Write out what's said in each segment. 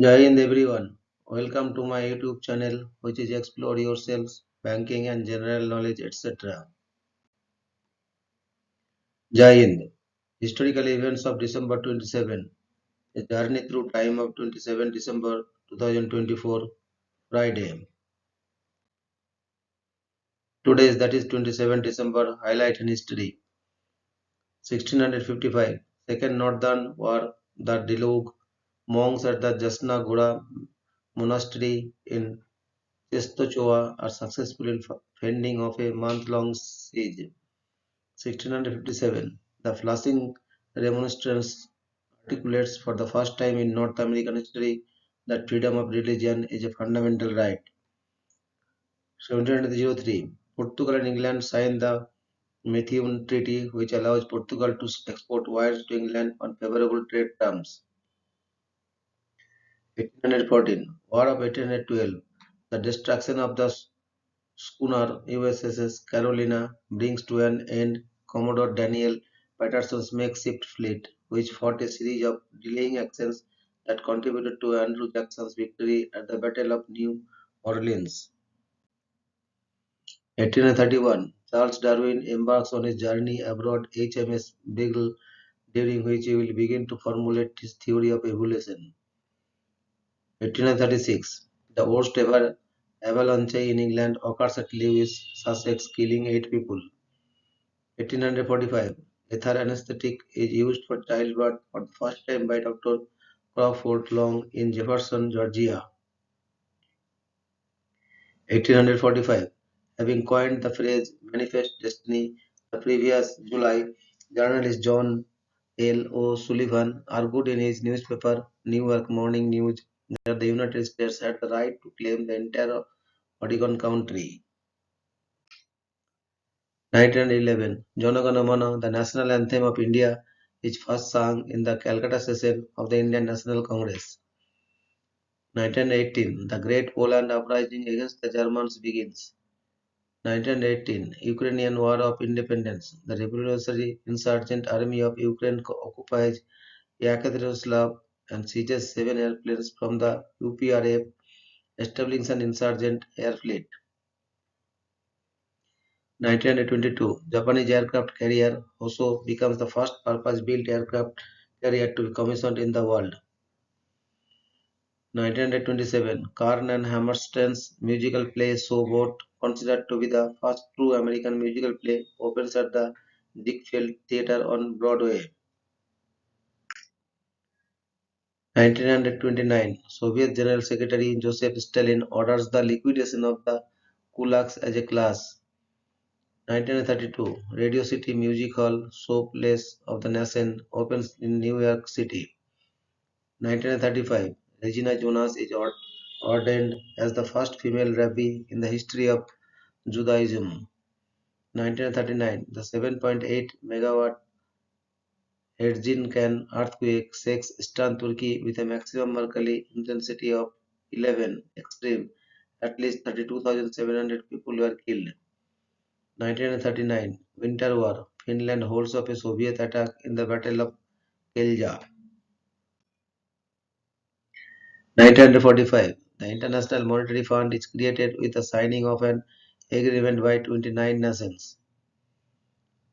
Jai Hind everyone. Welcome to my YouTube channel, which is Explore Yourselves, Banking and General Knowledge, etc. Jai Hind. Historical events of December 27. A journey through time of 27 December 2024, Friday. Today, that is 27 December, highlight in history. 1655, Second Northern War, the Deluge. Monks at the Jasna Gora Monastery in Testochoa are successful in fending off a month-long siege. 1657, the Flushing Remonstrance articulates for the first time in North American history that freedom of religion is a fundamental right. 1703, Portugal and England signed the Methuen Treaty, which allows Portugal to export wines to England on favorable trade terms. 1814, War of 1812, the destruction of the schooner USS Carolina brings to an end Commodore Daniel Patterson's makeshift fleet, which fought a series of delaying actions that contributed to Andrew Jackson's victory at the Battle of New Orleans. 1831, Charles Darwin embarks on his journey aboard HMS Beagle, during which he will begin to formulate his theory of evolution. 1836, the worst ever avalanche in England occurs at Lewes, Sussex, killing 8 people. 1845, ether anesthetic is used for childbirth for the first time by Dr. Crawford Long in Jefferson, Georgia. 1845, having coined the phrase "manifest destiny" the previous July, journalist John L. O'Sullivan argued in his newspaper, New York Morning News, that the United States had the right to claim the entire Oregon Country. 1911, Jana Gana Mana, the national anthem of India, is first sung in the Calcutta session of the Indian National Congress. 1918, the Great Poland Uprising against the Germans begins. 1918, Ukrainian War of Independence. The revolutionary insurgent army of Ukraine occupies Yekaterinoslav and seizes 7 airplanes from the UPRF, establishing an insurgent air fleet. 1922, Japanese aircraft carrier Hoso becomes the first purpose-built aircraft carrier to be commissioned in the world. 1927, Karn and Hammerstein's musical play Showboat, considered to be the first true American musical play, opens at the Ziegfeld Theatre on Broadway. 1929, Soviet General Secretary Joseph Stalin orders the liquidation of the kulaks as a class. 1932, Radio City Music Hall, showplace of the nation, opens in New York City. 1935, Regina Jonas is ordained as the first female rabbi in the history of Judaism. 1939, the 7.8 megawatt Erzincan earthquake shakes eastern Turkey with a maximum Mercalli intensity of 11 extreme. At least 32,700 people were killed. 1939, Winter War. Finland holds off a Soviet attack in the Battle of Kelja. 1945, the International Monetary Fund is created with the signing of an agreement by 29 nations.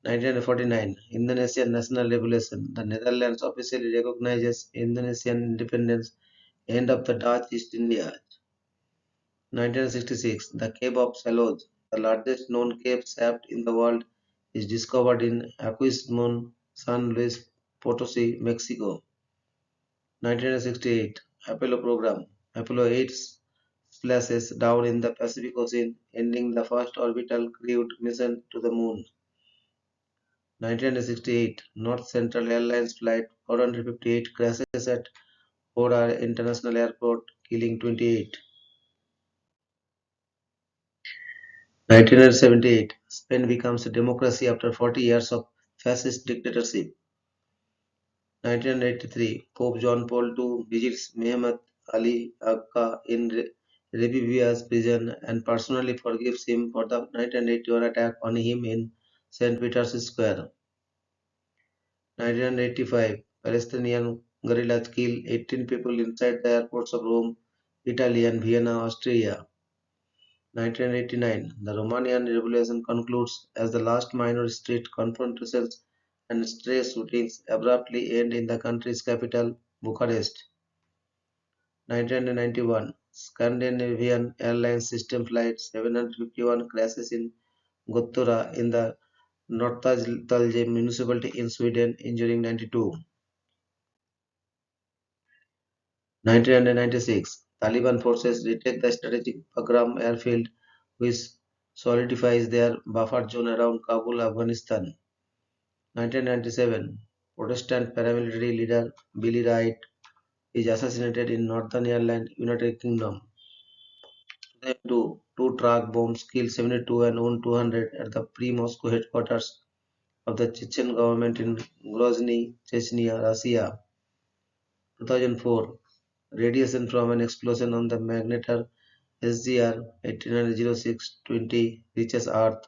1949, Indonesian National Revolution. The Netherlands officially recognizes Indonesian independence, end of the Dutch East India. 1966, the Cave of Saloj, the largest known cave shaft in the world, is discovered in Aquismon, San Luis Potosi, Mexico. 1968, Apollo program. Apollo 8 splashes down in the Pacific Ocean, ending the first orbital crewed mission to the moon. 1968, North Central Airlines Flight 458 crashes at Hora International Airport, killing 28. 1978, Spain becomes a democracy after 40 years of fascist dictatorship. 1983, Pope John Paul II visits Mehmet Ali Agca in Rebibia's prison and personally forgives him for the 1981 attack on him in St. Peter's Square. 1985, Palestinian guerrillas kill 18 people inside the airports of Rome, Italy, and Vienna, Austria. 1989, the Romanian Revolution concludes as the last minor street confrontations and stray shootings abruptly end in the country's capital, Bucharest. 1991, Scandinavian Airlines System Flight 751 crashes in Gottura in the Norrtälje municipality in Sweden, injuring 92. 1996, Taliban forces retake the strategic Bagram airfield, which solidifies their buffer zone around Kabul, Afghanistan. 1997, Protestant paramilitary leader Billy Wright is assassinated in Northern Ireland, United Kingdom. 2002, two truck bombs kill 72 and wound 200 at the pre-Moscow headquarters of the Chechen government in Grozny, Chechnya, Russia. 2004, radiation from an explosion on the magnetar SGR 890620 reaches Earth.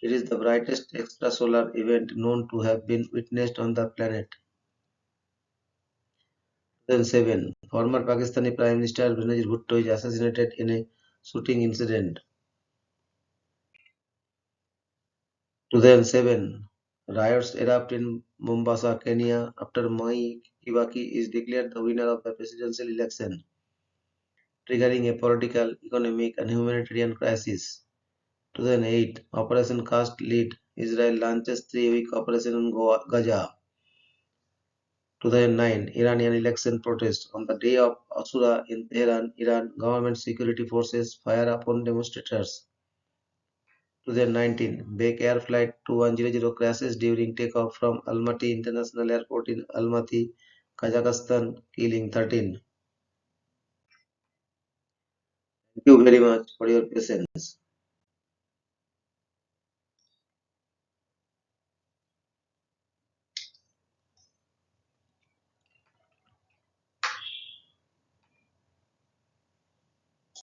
It is the brightest extrasolar event known to have been witnessed on the planet. 2007, former Pakistani Prime Minister Benazir Bhutto is assassinated in a shooting incident. 2007, riots erupt in Mombasa, Kenya after Mwai Kibaki is declared the winner of the presidential election, triggering a political, economic, and humanitarian crisis. 2008, Operation Cast Lead, Israel launches three-week operation on Gaza. 2009, Iranian election protest. On the day of Ashura in Tehran, Iran government security forces fire upon demonstrators. 2019, Bek Air Flight 2100 crashes during takeoff from Almaty International Airport in Almaty, Kazakhstan, killing 13. Thank you very much for your patience.